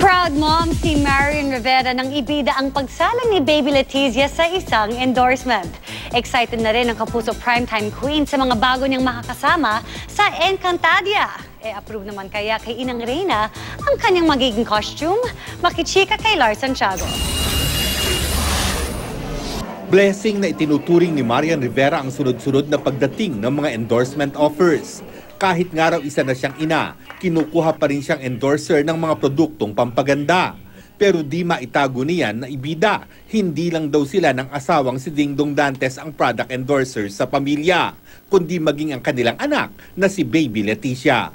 Proud mom si Marian Rivera nang ibida ang pagsalang ni Baby Letizia sa isang endorsement. Excited na rin ang Kapuso Primetime Queen sa mga bago niyang makakasama sa Encantadia. Approve naman kaya kay Inang Reyna ang kanyang magiging costume? Makichika kay Lars Santiago. Blessing na itinuturing ni Marian Rivera ang sunod-sunod na pagdating ng mga endorsement offers. Kahit nga raw isa na siyang ina, kinukuha pa rin siyang endorser ng mga produktong pampaganda. Pero di maitago niyan na ibida, hindi lang daw sila ng asawang si Dingdong Dantes ang product endorsers sa pamilya, kundi maging ang kanilang anak na si Baby Letizia.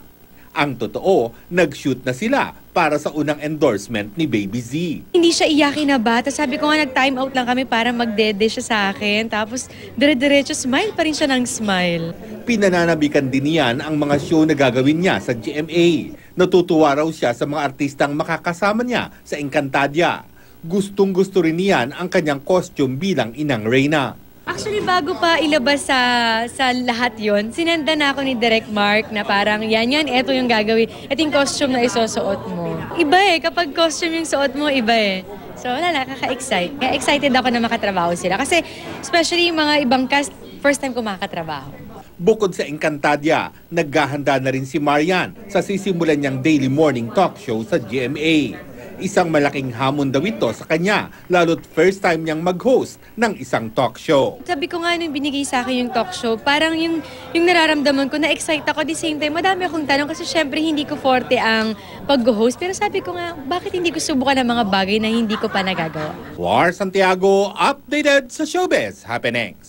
Ang totoo, nag-shoot na sila para sa unang endorsement ni Baby Z. Hindi siya iyakin na bata. Sabi ko nga, nag-time out lang kami para magdede siya sa akin. Tapos, dire-diretso, smile pa rin siya ng smile. Pinananabikan din niyan ang mga show na gagawin niya sa GMA. Natutuwa raw siya sa mga artistang makakasama niya sa Encantadia. Gustong-gusto rin niyan ang kanyang costume bilang Inang Reyna. Actually, bago pa ilabas sa lahat yon, sinenda na ako ni Direk Mark na parang yan, eto yung gagawin. Ito yung costume na isusuot mo. Iba kapag costume yung suot mo, iba So, wala, kaka-excite. Kaya excited ako na makatrabaho sila. Kasi, especially yung mga ibang cast, first time ko makakatrabaho. Bukod sa Encantadia, naghahanda na rin si Marian sa sisimulan niyang daily morning talk show sa GMA. Isang malaking hamon daw ito sa kanya, lalo't first time niyang mag-host ng isang talk show. Sabi ko nga nung binigay sa akin yung talk show, parang yung nararamdaman ko, na-excite ako. At the same time, madami akong tanong kasi syempre hindi ko forte ang pag-host. Pero sabi ko nga, bakit hindi ko subukan ang mga bagay na hindi ko pa nagagawa? Lars Santiago, updated sa Showbiz Happenings.